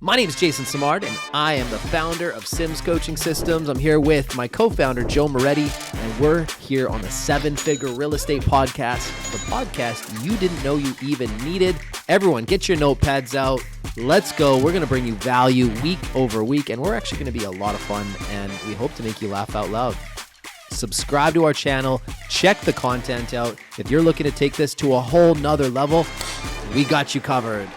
My name is Jason Simard, and I am the founder of Sims Coaching Systems. I'm here with my co-founder, Joe Moretti, and we're here on the 7-Figure Real Estate Podcast, the podcast you didn't know you even needed. Everyone, get your notepads out. Let's go. We're going to bring you value week over week, and we're actually going to be a lot of fun, and we hope to make you laugh out loud. Subscribe to our channel. Check the content out. If you're looking to take this to a whole nother level, we got you covered.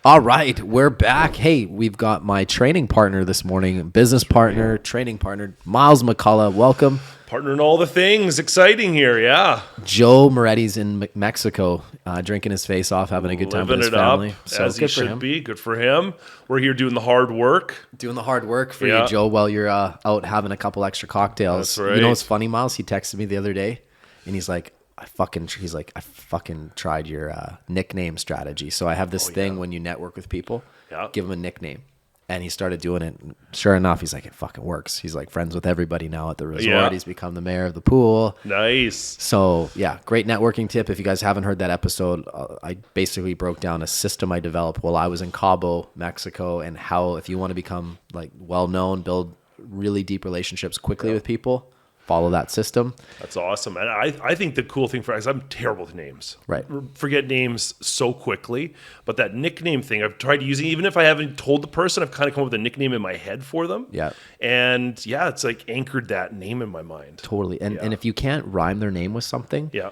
All right, we're back. Hey, we've got my training partner this morning, business partner, training partner, Miles McCullough. Welcome. Partner in all the things. Exciting here, yeah. Joe Moretti's in Mexico, drinking his face off, having a good time with his family. Up, so as he should be. Good for him. We're here doing the hard work. Doing the hard work for you, Joe, while you're out having a couple extra cocktails. That's right. You know what's funny, Miles? He texted me the other day, and he's like, I fucking tried your nickname strategy. So I have this thing when you network with people, give them a nickname. And he started doing it. And sure enough, he's like, it fucking works. He's like friends with everybody now at the resort. Yeah. He's become the mayor of the pool. Nice. So yeah, great networking tip. If you guys haven't heard that episode, I basically broke down a system I developed while I was in Cabo, Mexico, and how if you want to become like well-known, build really deep relationships quickly with people, follow that system. That's awesome. And I think the cool thing for us, I'm terrible with names. Right. Forget names so quickly. But that nickname thing, I've tried using, even if I haven't told the person, I've kind of come up with a nickname in my head for them. Yeah. And yeah, it's like anchored that name in my mind. Totally. And if you can't rhyme their name with something, yeah,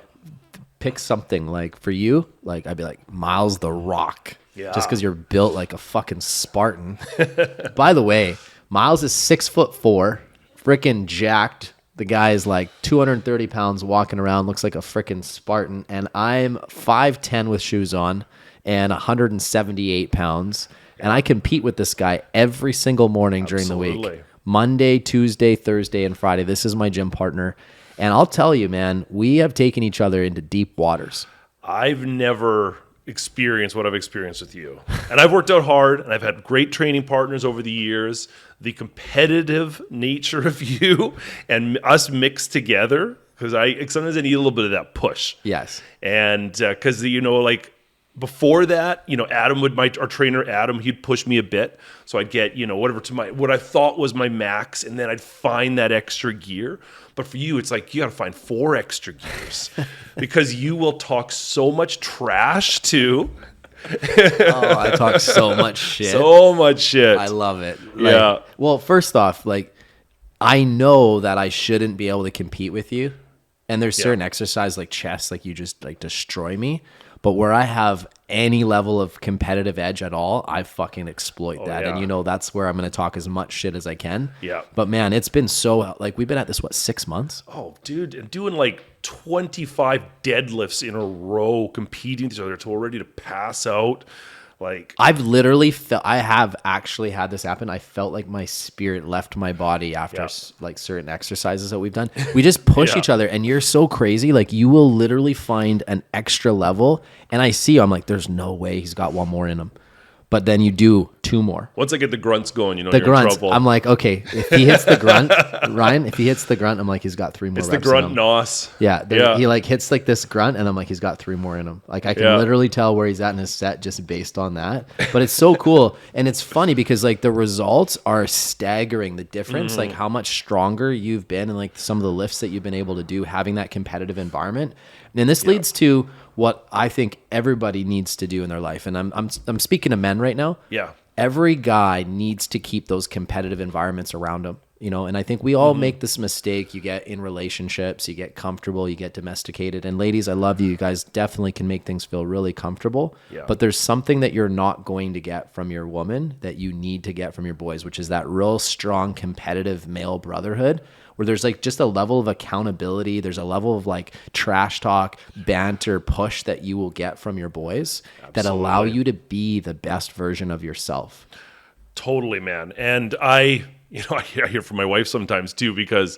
pick something. Like for you, like I'd be like Miles the Rock. Yeah. Just because you're built like a fucking Spartan. By the way, Miles is 6'4", freaking jacked. The guy is like 230 pounds walking around, looks like a freaking Spartan. And I'm 5'10" with shoes on and 178 pounds. And I compete with this guy every single morning during the week. Monday, Tuesday, Thursday, and Friday. This is my gym partner. And I'll tell you, man, we have taken each other into deep waters. I've never experienced what I've experienced with you. And I've worked out hard, and I've had great training partners over the years. The competitive nature of you and us mixed together, because sometimes I need a little bit of that push. Yes. And because, like before that, Adam our trainer, Adam, he'd push me a bit. So I'd get, whatever to what I thought was my max, and then I'd find that extra gear. But for you, it's like you got to find 4 extra gears because you will talk so much trash too. Oh, I talk so much shit. So much shit. I love it. Yeah. Well, first off, I know that I shouldn't be able to compete with you. And there's certain exercise like chess, like you just like destroy me. But where I have any level of competitive edge at all, I fucking exploit that. Yeah. And that's where I'm going to talk as much shit as I can. Yeah. But man, it's been so, we've been at this, 6 months? Oh, dude. And doing 25 deadlifts in a row, competing with each other till we're ready to pass out. I've literally I have actually had this happen. I felt like my spirit left my body after certain exercises that we've done. We just push each other, and you're so crazy. You will literally find an extra level, and I see you. I'm like, there's no way he's got one more in him. But then you do 2 more. Once I get the grunts going, you're grunts, in trouble. I'm like, okay, if he hits the grunt, Ryan, if he hits the grunt, I'm like, he's got 3 more it's reps the grunt in him. nos. Yeah, he hits this grunt, and I'm like, he's got 3 more in him. I can literally tell where he's at in his set just based on that. But it's so cool, and it's funny because the results are staggering. The difference, how much stronger you've been, and some of the lifts that you've been able to do, having that competitive environment. And this leads to what I think everybody needs to do in their life, and I'm speaking to men right now. Yeah. Every guy needs to keep those competitive environments around him, and I think we all make this mistake. You get in relationships, you get comfortable, you get domesticated. And ladies, I love you. You guys definitely can make things feel really comfortable. Yeah. But there's something that you're not going to get from your woman that you need to get from your boys, which is that real strong competitive male brotherhood where there's just a level of accountability. There's a level of trash talk, banter, push that you will get from your boys that allow you to be the best version of yourself. Totally, man. And I hear from my wife sometimes too, because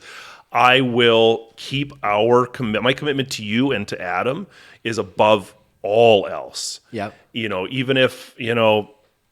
I will keep my commitment to you and to Adam is above all else. Yeah. Even if,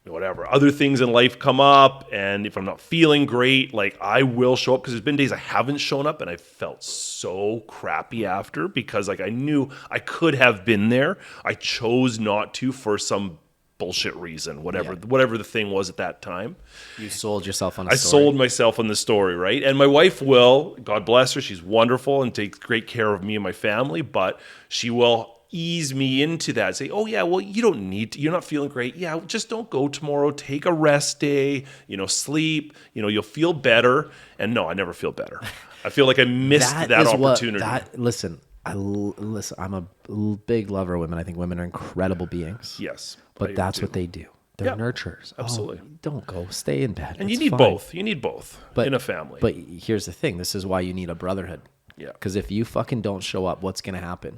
whatever, other things in life come up, and if I'm not feeling great, I will show up, because there's been days I haven't shown up and I felt so crappy after, because I knew I could have been there. I chose not to for some bullshit reason, whatever the thing was at that time. You sold yourself on a I story. sold myself on the story, right? And my wife will, God bless her, she's wonderful and takes great care of me and my family, but she will ease me into that. Say, oh yeah, well, you don't need to, you're not feeling great. Yeah, just don't go tomorrow. Take a rest day, sleep, you'll feel better. And no, I never feel better. I feel like I missed that opportunity. Listen, I'm a big lover of women. I think women are incredible beings. Yes. But that's what they do. They're nurturers. Absolutely. Oh, don't go. Stay in bed. And it's you need fine. both. You need both in a family. But here's the thing. This is why you need a brotherhood. Yeah. Because if you fucking don't show up, what's going to happen?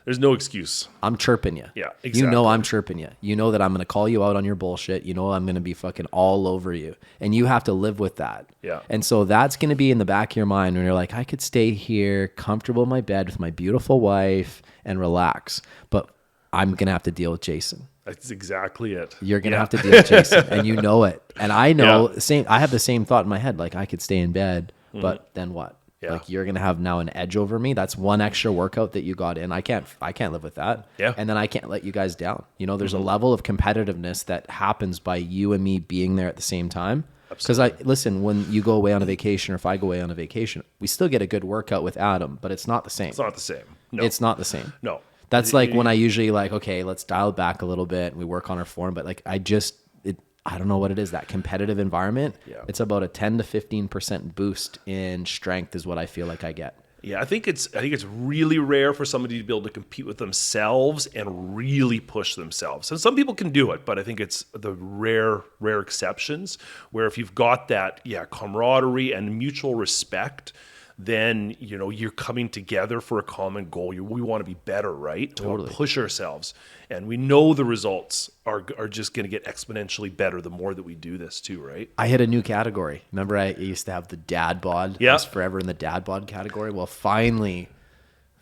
There's no excuse. I'm chirping you. Yeah, exactly. You know I'm chirping you. You know that I'm going to call you out on your bullshit. You know I'm going to be fucking all over you. And you have to live with that. Yeah. And so that's going to be in the back of your mind when you're like, I could stay here comfortable in my bed with my beautiful wife and relax. But I'm going to have to deal with Jason. That's exactly it. You're going to have to deal with Jason. And you know it. And I know, I have the same thought in my head. Like, I could stay in bed, but then what? Yeah. Like, you're going to have now an edge over me. That's one extra workout that you got in. I can't live with that. Yeah. And then I can't let you guys down. There's a level of competitiveness that happens by you and me being there at the same time. Because listen, when you go away on a vacation or if I go away on a vacation, we still get a good workout with Adam, but it's not the same. It's not the same. No. It's not the same. No. That's like when I usually okay, let's dial it back a little bit and we work on our form. But like, I don't know what it is, that competitive environment. Yeah. It's about a 10 to 15% boost in strength is what I feel like I get. Yeah, I think it's really rare for somebody to be able to compete with themselves and really push themselves. And some people can do it, but I think it's the rare exceptions where if you've got that, camaraderie and mutual respect, then you're coming together for a common goal. We want to be better, right? Totally. To push ourselves, and we know the results are just going to get exponentially better the more that we do this too, right? I hit a new category. Remember, I used to have the dad bod. Yeah. I was forever in the dad bod category. Well, finally,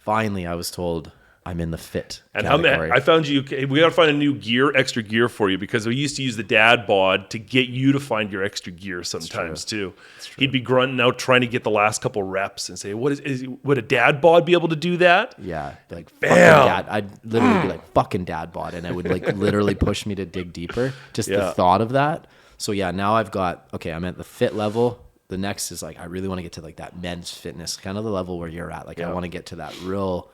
I was told I'm in the fit category. I found you. We got to find a new extra gear for you, because we used to use the dad bod to get you to find your extra gear sometimes too. He'd be grunting out trying to get the last couple reps and say, would a dad bod be able to do that? Yeah. Like, bam! Fucking dad. I'd literally be like, fucking dad bod. And it would literally push me to dig deeper. Just the thought of that. So now I've got, I'm at the fit level. The next is I really want to get to that men's fitness, kind of the level where you're at. I want to get to that real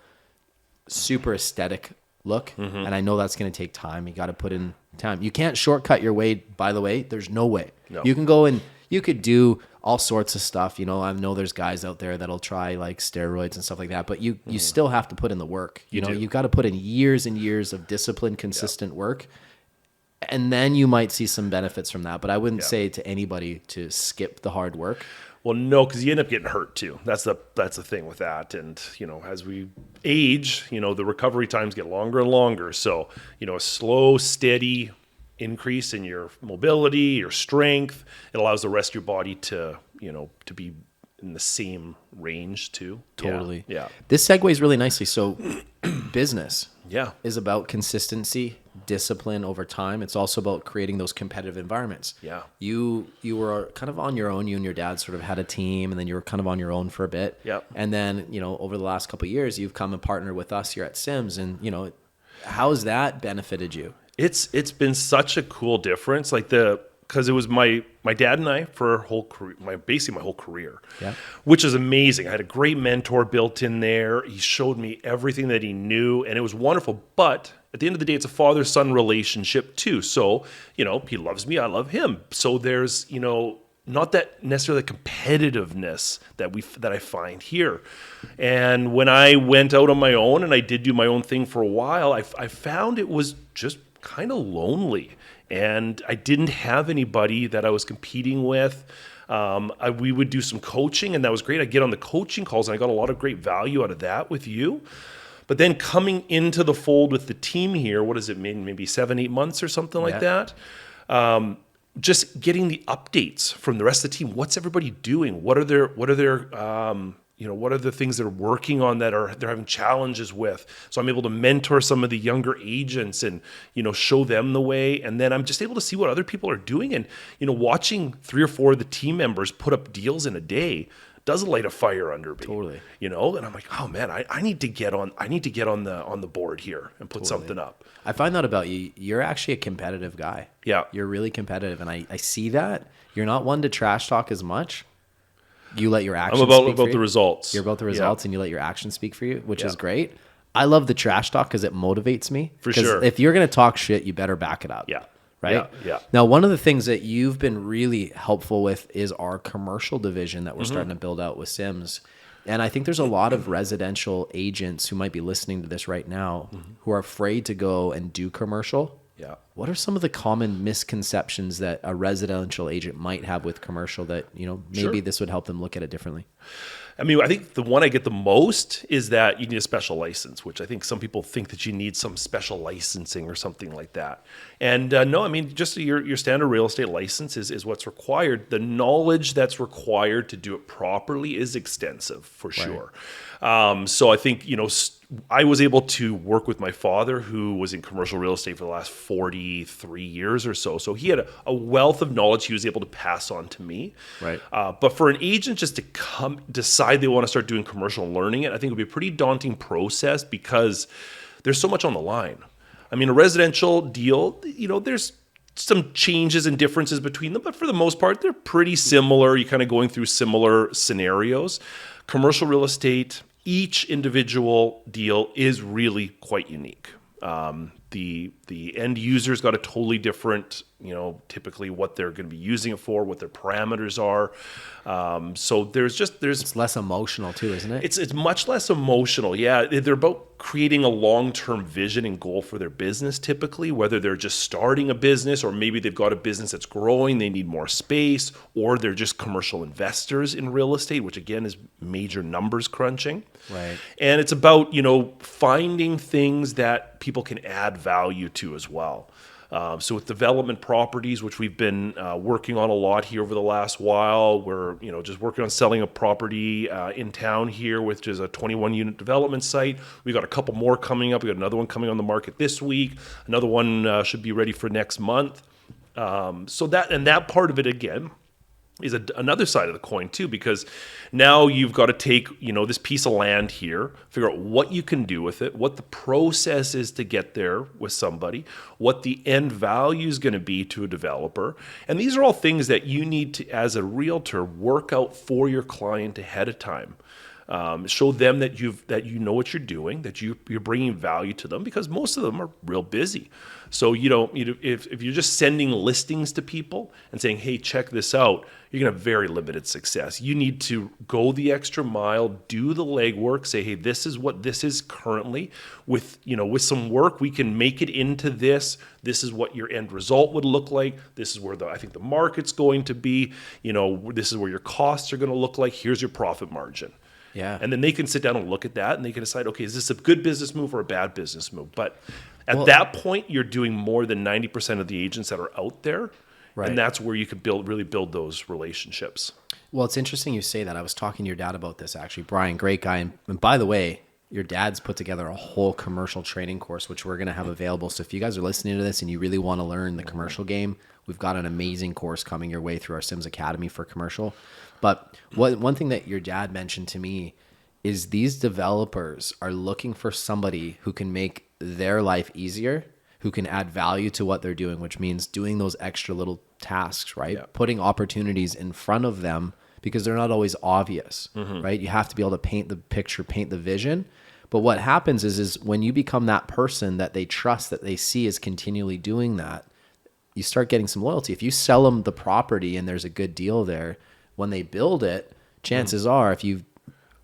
super aesthetic look. And I know that's going to take time. You got to put in time. You can't shortcut your way, by the way. There's no way. No. You can go and you could do all sorts of stuff. I know there's guys out there that'll try steroids and stuff like that, but you still have to put in the work. You've got to put in years and years of disciplined, consistent work. And then you might see some benefits from that. But I wouldn't say to anybody to skip the hard work. Well, no, because you end up getting hurt too. That's the thing with that. And as we age, the recovery times get longer and longer. So a slow, steady increase in your mobility, your strength, it allows the rest of your body to to be in the same range too. Totally. Yeah. This segues really nicely. So business is about consistency, discipline over time. It's also about creating those competitive environments. Yeah. You were kind of on your own. You and your dad sort of had a team, and then you were kind of on your own for a bit. Yep. And then, over the last couple of years, you've come and partnered with us here at Sims. And, how's that benefited you? It's been such a cool difference. Because it was my dad and I for basically my whole career, which is amazing. I had a great mentor built in there. He showed me everything that he knew, and it was wonderful. But at the end of the day, it's a father-son relationship too. So, he loves me, I love him. So there's, not that necessarily competitiveness that I find here. And when I went out on my own and I did do my own thing for a while, I found it was just kind of lonely. And I didn't have anybody that I was competing with. We would do some coaching, and that was great. I'd get on the coaching calls, and I got a lot of great value out of that with you. But then coming into the fold with the team here, what has it been, maybe 7-8 months or something like that? Just getting the updates from the rest of the team. What's everybody doing? What are their what are the things they're working on that they're having challenges with? So I'm able to mentor some of the younger agents and, show them the way. And then I'm just able to see what other people are doing. And, watching 3 or 4 of the team members put up deals in a day does light a fire under me. Totally. You know, and I'm like, oh man, I need to get on the board here and put something up. I find that about you. You're actually a competitive guy. Yeah. You're really competitive. And I see that. You're not one to trash talk as much. You let your actions I'm speak about for the you. results. You're about the results and you let your actions speak for you, which is great. I love the trash talk because it motivates me. For sure. If you're going to talk shit, you better back it up. Yeah. Right? Yeah. Now, one of the things that you've been really helpful with is our commercial division that we're starting to build out with Sims. And I think there's a lot of residential agents who might be listening to this right now who are afraid to go and do commercial. Yeah. What are some of the common misconceptions that a residential agent might have with commercial that, maybe this would help them look at it differently? I mean, I think the one I get the most is that you need a special license, which I think some people think that you need some special licensing or something like that. And no, I mean, just your standard real estate license is what's required. The knowledge that's required to do it properly is extensive, for sure. So I think, I was able to work with my father, who was in commercial real estate for the last 43 years or so. So he had a wealth of knowledge he was able to pass on to me. Right. But for an agent just to decide they want to start doing commercial and learning it, I think it would be a pretty daunting process because there's so much on the line. I mean, a residential deal, there's some changes and differences between them, but for the most part, they're pretty similar. You're kind of going through similar scenarios. Commercial real estate, each individual deal is really quite unique. The end user's got a totally different, typically what they're going to be using it for, what their parameters are. So there's It's less emotional too, isn't it? it's much less emotional. Yeah, they're about creating a long-term vision and goal for their business typically, whether they're just starting a business or maybe they've got a business that's growing, they need more space, or they're just commercial investors in real estate, which again is major numbers crunching. Right. And it's about, finding things that people can add value to as well. So with development properties, which we've been working on a lot here over the last while, we're just working on selling a property in town here, which is a 21-unit development site. We got a couple more coming up. We got another one coming on the market this week. Another one should be ready for next month. So that part of it again is another side of the coin too, because now you've got to take, this piece of land here, figure out what you can do with it, what the process is to get there with somebody, what the end value is going to be to a developer. And these are all things that you need to, as a realtor, work out for your client ahead of time. Show them that you know what you're doing, that you're bringing value to them, because most of them are real busy. So if you're just sending listings to people and saying, "Hey, check this out," you're gonna have very limited success. You need to go the extra mile, do the legwork, say, "Hey, this is what this is currently. With some work, we can make it into this. This is what your end result would look like. This is where I think the market's going to be. This is where your costs are going to look like. Here's your profit margin." Yeah. And then they can sit down and look at that and they can decide, okay, is this a good business move or a bad business move? But at that point, you're doing more than 90% of the agents that are out there. Right. And that's where you can really build those relationships. Well, it's interesting you say that. I was talking to your dad about this, actually. Brian, great guy. And by the way, your dad's put together a whole commercial training course, which we're going to have available. So if you guys are listening to this and you really want to learn the commercial game, we've got an amazing course coming your way through our Sims Academy for commercial. But one thing that your dad mentioned to me is these developers are looking for somebody who can make their life easier, who can add value to what they're doing, which means doing those extra little tasks, right? Yeah. Putting opportunities in front of them because they're not always obvious, right? You have to be able to paint the picture, paint the vision. But what happens is when you become that person that they trust, that they see is continually doing that, you start getting some loyalty. If you sell them the property and there's a good deal there, when they build it, chances are if you've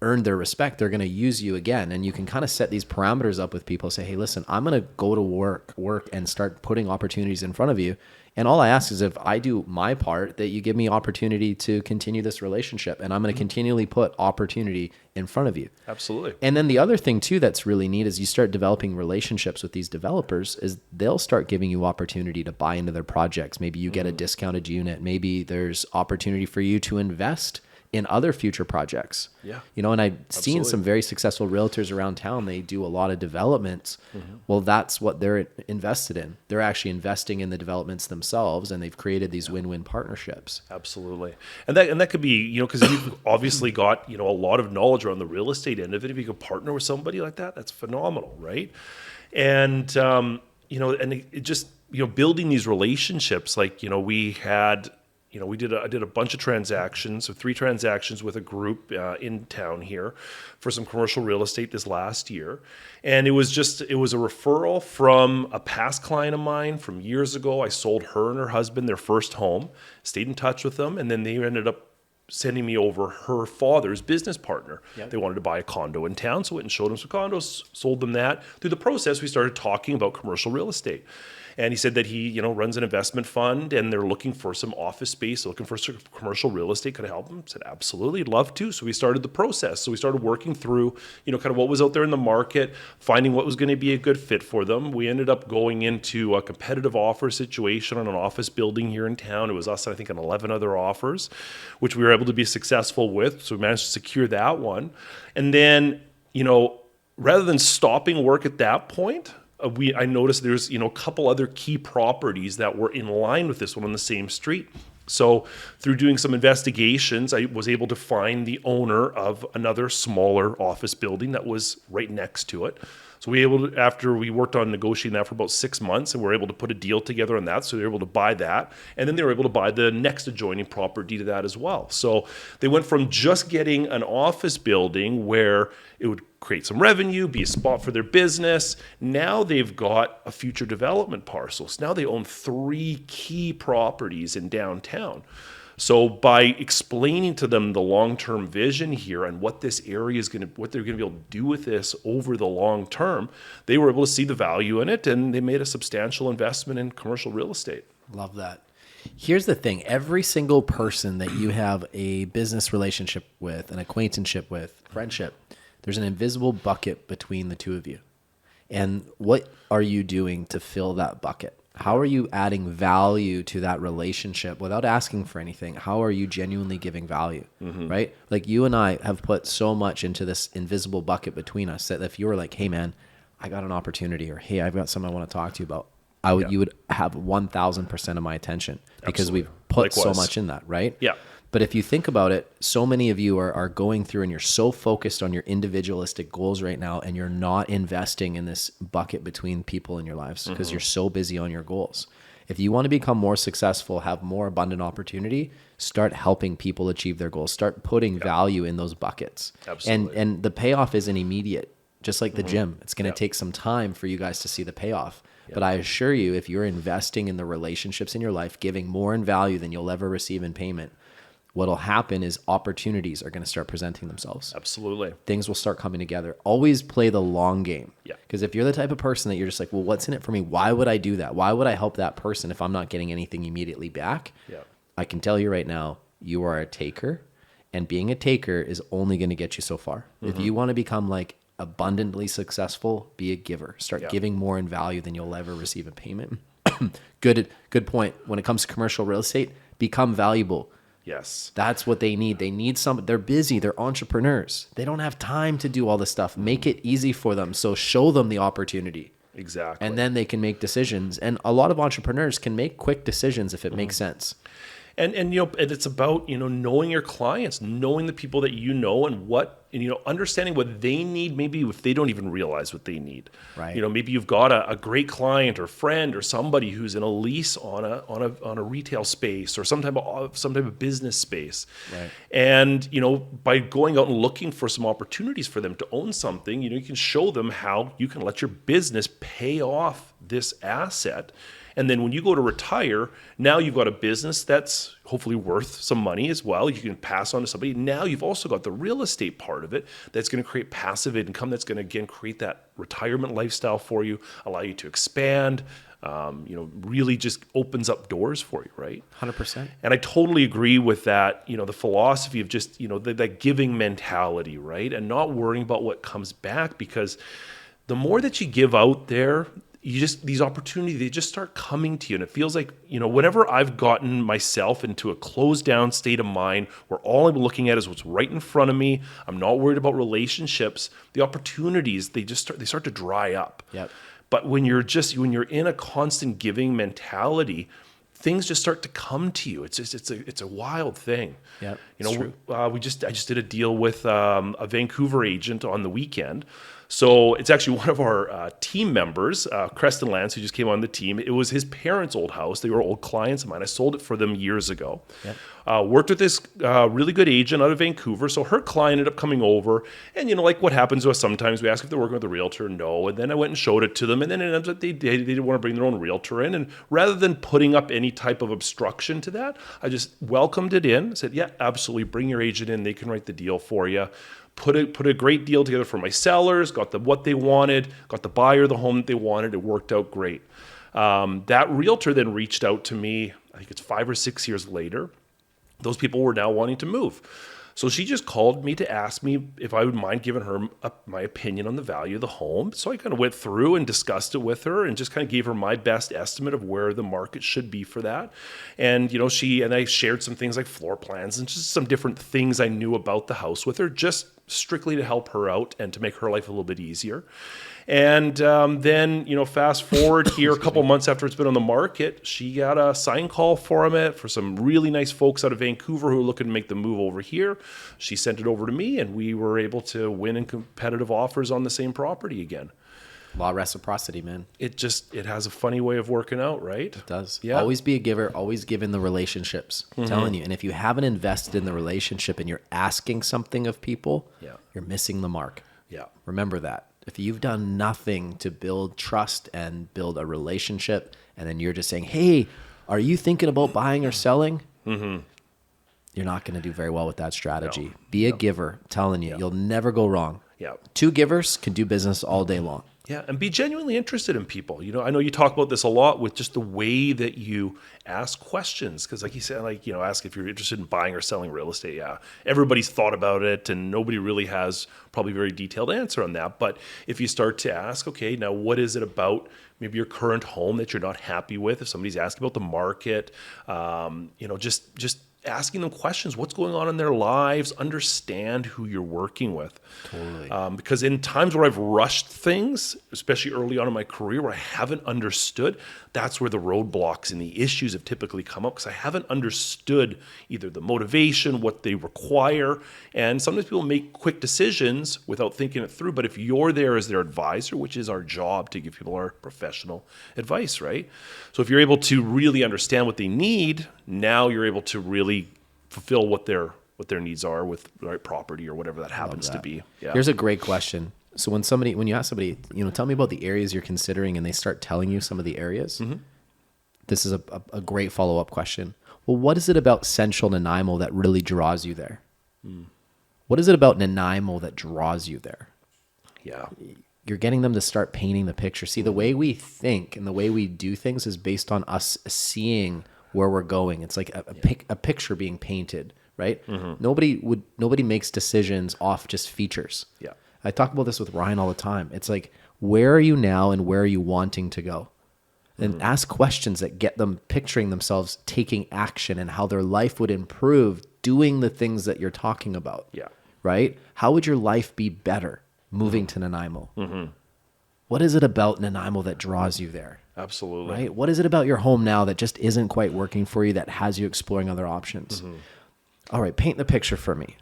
earned their respect, they're going to use you again. And you can kind of set these parameters up with people. Say, hey, listen, I'm going to go to work and start putting opportunities in front of you. And all I ask is if I do my part, that you give me opportunity to continue this relationship. And I'm going to continually put opportunity in front of you. Absolutely. And then the other thing too that's really neat is you start developing relationships with these developers is they'll start giving you opportunity to buy into their projects. Maybe you get a discounted unit. Maybe there's opportunity for you to invest in other future projects. Yeah. And I've seen Absolutely. some very successful realtors around town. They do a lot of developments. Well, that's what they're invested in. They're actually investing in the developments themselves, and they've created these win-win partnerships. Absolutely. And that could be, because you've obviously got, a lot of knowledge around the real estate end of it. If you could partner with somebody like that, that's phenomenal, right? And, and it just, building these relationships, like, we had, I did a bunch of transactions, so 3 transactions with a group in town here for some commercial real estate this last year. And it was a referral from a past client of mine from years ago. I sold her and her husband their first home, stayed in touch with them, and then they ended up sending me over her father's business partner. Yep. They wanted to buy a condo in town, so I went and showed them some condos, sold them that. Through the process, we started talking about commercial real estate. And he said that he, runs an investment fund and they're looking for some office space, looking for some commercial real estate. Could I help him? I said, absolutely, I'd love to. So we started the process. So we started working through, kind of what was out there in the market, finding what was going to be a good fit for them. We ended up going into a competitive offer situation on an office building here in town. It was us, I think, and 11 other offers, which we were able to be successful with. So we managed to secure that one. And then, rather than stopping work at that point, I noticed there's a couple other key properties that were in line with this one on the same street. So through doing some investigations, I was able to find the owner of another smaller office building that was right next to it. So after we worked on negotiating that for about 6 months, and we were able to put a deal together on that. So they were able to buy that. And then they were able to buy the next adjoining property to that as well. So they went from just getting an office building where it would create some revenue, be a spot for their business. Now they've got a future development parcel. So now they own 3 key properties in downtown. So by explaining to them the long-term vision here and what this area is what they're going to be able to do with this over the long term, they were able to see the value in it, and they made a substantial investment in commercial real estate. Love that. Here's the thing. Every single person that you have a business relationship with, an acquaintanceship with, friendship, there's an invisible bucket between the two of you. And what are you doing to fill that bucket? How are you adding value to that relationship without asking for anything? How are you genuinely giving value, right? Like you and I have put so much into this invisible bucket between us that if you were like, hey man, I got an opportunity, or hey, I've got something I want to talk to you about, you would have 1,000% of my attention because Absolutely. we've put Likewise. so much in that, right? Yeah. But if you think about it, so many of you are going through and you're so focused on your individualistic goals right now, and you're not investing in this bucket between people in your lives because you're so busy on your goals. If you want to become more successful, have more abundant opportunity, start helping people achieve their goals. Start putting value in those buckets. Absolutely. And the payoff isn't immediate, just like the gym. It's going to take some time for you guys to see the payoff. But I assure you, if you're investing in the relationships in your life, giving more in value than you'll ever receive in payment, what'll happen is opportunities are going to start presenting themselves. Absolutely. Things will start coming together. Always play the long game. Yeah. Because if you're the type of person that you're just like, well, what's in it for me? Why would I do that? Why would I help that person if I'm not getting anything immediately back? Yeah. I can tell you right now, you are a taker, and being a taker is only going to get you so far. If you want to become like abundantly successful, be a giver. Start giving more in value than you'll ever receive in payment. Good point. When it comes to commercial real estate, become valuable. Yes. That's what they need. They need they're busy. They're entrepreneurs. They don't have time to do all this stuff. Make it easy for them. So show them the opportunity. Exactly. And then they can make decisions. And a lot of entrepreneurs can make quick decisions if it makes sense. And and it's about knowing your clients, knowing the people that and understanding what they need. Maybe if they don't even realize what they need, Right. Maybe you've got a great client or friend or somebody who's in a lease on a retail space or some type of business space, Right. And by going out and looking for some opportunities for them to own something, you can show them how you can let your business pay off this asset. And then when you go to retire, now you've got a business that's hopefully worth some money as well. You can pass on to somebody. Now you've also got the real estate part of it that's going to create passive income that's going to, again, create that retirement lifestyle for you, allow you to expand, really just opens up doors for you, right? 100%. And I totally agree with that, the philosophy of just, that giving mentality, right? And not worrying about what comes back, because the more that you give out there, these opportunities, they just start coming to you. And it feels like, whenever I've gotten myself into a closed down state of mind where all I'm looking at is what's right in front of me, I'm not worried about relationships, the opportunities, they start to dry up. Yep. But when you're in a constant giving mentality, things just start to come to you. It's a wild thing. Yeah, I just did a deal with a Vancouver agent on the weekend. So it's actually one of our team members, Preston and I, who just came on the team. It was his parents' old house. They were old clients of mine. I sold it for them years ago. Yep. Worked with this really good agent out of Vancouver. So her client ended up coming over. And, like what happens to us sometimes, we ask if they're working with a realtor. No. And then I went and showed it to them. And then it ends up they didn't want to bring their own realtor in. And rather than putting up any type of obstruction to that, I just welcomed it in. Said, yeah, absolutely. Bring your agent in. They can write the deal for you. Put a great deal together for my sellers, got what they wanted, got the buyer the home that they wanted. It worked out great. That realtor then reached out to me, I think it's 5 or 6 years later. Those people were now wanting to move. So she just called me to ask me if I would mind giving her my opinion on the value of the home. So I kind of went through and discussed it with her and just kind of gave her my best estimate of where the market should be for that. And, she and I shared some things like floor plans and just some different things I knew about the house with her, just strictly to help her out and to make her life a little bit easier. And then, fast forward here a couple months after it's been on the market, she got a sign call from it for some really nice folks out of Vancouver who are looking to make the move over here. She sent it over to me, and we were able to win in competitive offers on the same property again. Law of reciprocity, man. It has a funny way of working out, right? It does. Yeah. Always be a giver, always give in the relationships. I'm telling you. And if you haven't invested in the relationship and you're asking something of people, you're missing the mark. Yeah. Remember that. If you've done nothing to build trust and build a relationship, and then you're just saying, hey, are you thinking about buying or selling? Mm-hmm. You're not going to do very well with that strategy. No. Be a giver. I'm telling you, you'll never go wrong. Yeah. 2 givers can do business all day long. Yeah, and be genuinely interested in people. I know you talk about this a lot with just the way that you ask questions. Because like you said, ask if you're interested in buying or selling real estate. Yeah, everybody's thought about it, and nobody really has probably a very detailed answer on that. But if you start to ask, okay, now what is it about maybe your current home that you're not happy with? If somebody's asking about the market, just asking them questions, what's going on in their lives, understand who you're working with. Totally. Because in times where I've rushed things, especially early on in my career where I haven't understood, that's where the roadblocks and the issues have typically come up, because I haven't understood either the motivation, what they require. And sometimes people make quick decisions without thinking it through. But if you're there as their advisor, which is our job to give people our professional advice, right? So if you're able to really understand what they need, now you're able to really fulfill what their needs are with the right property or whatever that happens to be. Yeah. Here's a great question. So when you ask somebody, tell me about the areas you're considering, and they start telling you some of the areas, this is a great follow-up question. Well, what is it about Central Nanaimo that really draws you there? What is it about Nanaimo that draws you there? Yeah. You're getting them to start painting the picture. See, the way we think and the way we do things is based on us seeing where we're going. It's like a picture being painted, right? Nobody makes decisions off just features. Yeah. I talk about this with Ryan all the time. It's like, where are you now and where are you wanting to go? And ask questions that get them picturing themselves taking action and how their life would improve doing the things that you're talking about. Yeah. Right? How would your life be better moving to Nanaimo? What is it about Nanaimo that draws you there? Absolutely. Right? What is it about your home now that just isn't quite working for you, that has you exploring other options? All right, paint the picture for me.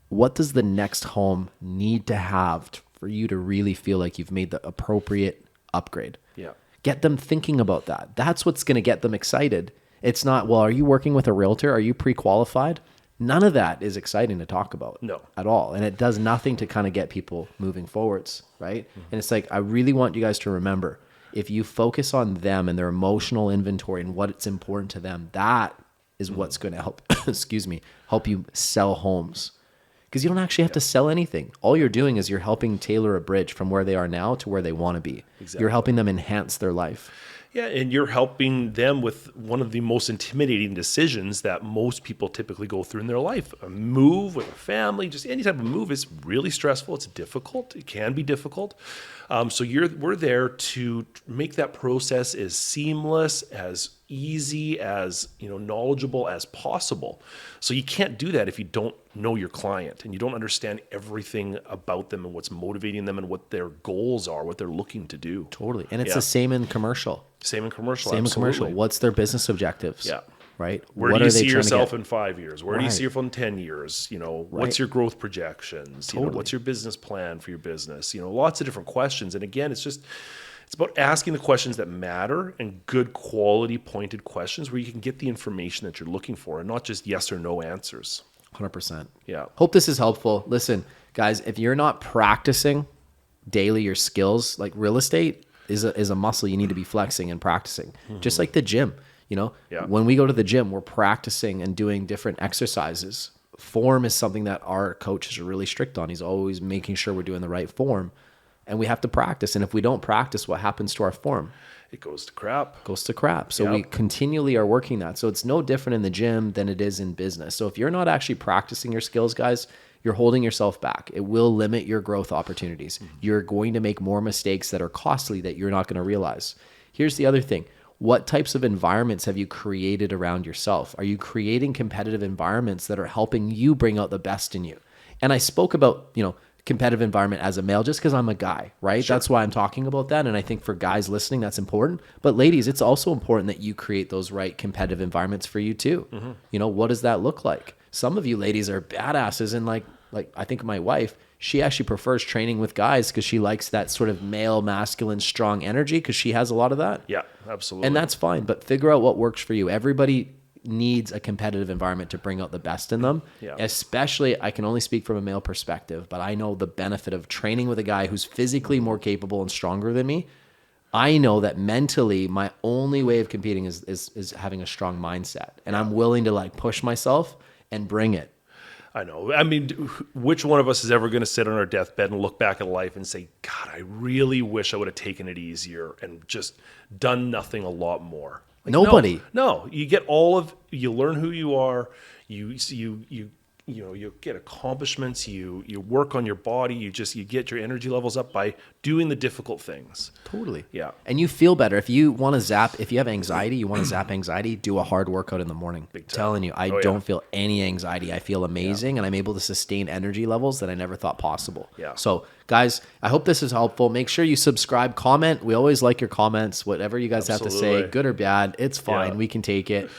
What does the next home need to have for you to really feel like you've made the appropriate upgrade? Yeah. Get them thinking about that. That's what's going to get them excited. It's not, well, are you working with a realtor? Are you pre-qualified? None of that is exciting to talk about. No. At all. And it does nothing to kind of get people moving forwards, right? And it's like, I really want you guys to remember, if you focus on them and their emotional inventory and what's important to them, that is what's going to help, help you sell homes. Because you don't actually have to sell anything. All you're doing is you're helping tailor a bridge from where they are now to where they want to be. Exactly. You're helping them enhance their life. Yeah, and you're helping them with one of the most intimidating decisions that most people typically go through in their life. A move with a family, just any type of move is really stressful. It's difficult. It can be difficult. So we're there to make that process as seamless, as easy, as knowledgeable as possible. So you can't do that if you don't know your client and you don't understand everything about them and what's motivating them and what their goals are, what they're looking to do. Totally. And it's the same in commercial. Same in commercial. Same absolutely. in commercial. What's their business objectives? Yeah. Right. Where do you see yourself in 5 years? Where do you Right. see yourself in 10 years? What's Right. your growth projections? Totally. What's your business plan for your business? Lots of different questions. And again, it's about asking the questions that matter and good quality pointed questions where you can get the information that you're looking for and not just yes or no answers. 100%. Yeah. Hope this is helpful. Listen, guys, if you're not practicing daily your skills, like real estate is a muscle you need to be flexing and practicing. Just like the gym, Yeah. when we go to the gym, we're practicing and doing different exercises. Form is something that our coaches are really strict on. He's always making sure we're doing the right form, and we have to practice. And if we don't practice, what happens to our form? It goes to crap. Goes to crap. So Yep. we continually are working that. So it's no different in the gym than it is in business. So if you're not actually practicing your skills, guys, you're holding yourself back. It will limit your growth opportunities. You're going to make more mistakes that are costly that you're not going to realize. Here's the other thing. What types of environments have you created around yourself? Are you creating competitive environments that are helping you bring out the best in you? And I spoke about, competitive environment as a male just because I'm a guy, right? Sure. That's why I'm talking about that. And I think for guys listening, that's important. But ladies, it's also important that you create those right competitive environments for you too. What does that look like? Some of you ladies are badasses, and like I think my wife, she actually prefers training with guys because she likes that sort of male, masculine, strong energy because she has a lot of that. Yeah, absolutely. And that's fine, but figure out what works for you. Everybody needs a competitive environment to bring out the best in them. Yeah. Especially, I can only speak from a male perspective, but I know the benefit of training with a guy who's physically more capable and stronger than me. I know that mentally, my only way of competing is having a strong mindset, and I'm willing to push myself and bring it. I know. I mean, which one of us is ever going to sit on our deathbed and look back at life and say, God, I really wish I would have taken it easier and just done nothing a lot more? Nobody. No, you get you learn who you are. You get accomplishments. You work on your body. You get your energy levels up by doing the difficult things. Totally. Yeah. And you feel better. If you have anxiety, you want to zap anxiety, do a hard workout in the morning. Big time. Telling you, I don't feel any anxiety. I feel amazing, and I'm able to sustain energy levels that I never thought possible. Yeah. So guys, I hope this is helpful. Make sure you subscribe, comment. We always like your comments, whatever you guys have to say, Absolutely. good or bad, it's fine. Yeah. We can take it.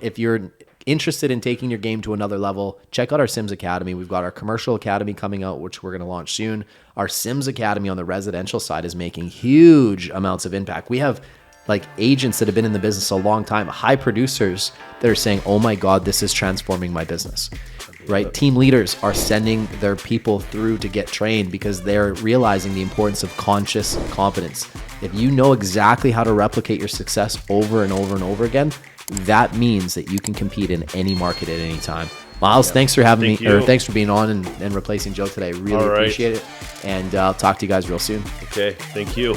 If you're interested in taking your game to another level, check out our Sims Academy. We've got our commercial academy coming out, which we're going to launch soon. Our Sims Academy on the residential side is making huge amounts of impact. We have agents that have been in the business a long time, high producers that are saying, oh my God, this is transforming my business, right? Team leaders are sending their people through to get trained because they're realizing the importance of conscious competence. If you know exactly how to replicate your success over and over and over again, that means that you can compete in any market at any time. Miles, thanks for having me, or thanks for being on and replacing Joe today. Really appreciate it. And I'll talk to you guys real soon. Okay. Thank you.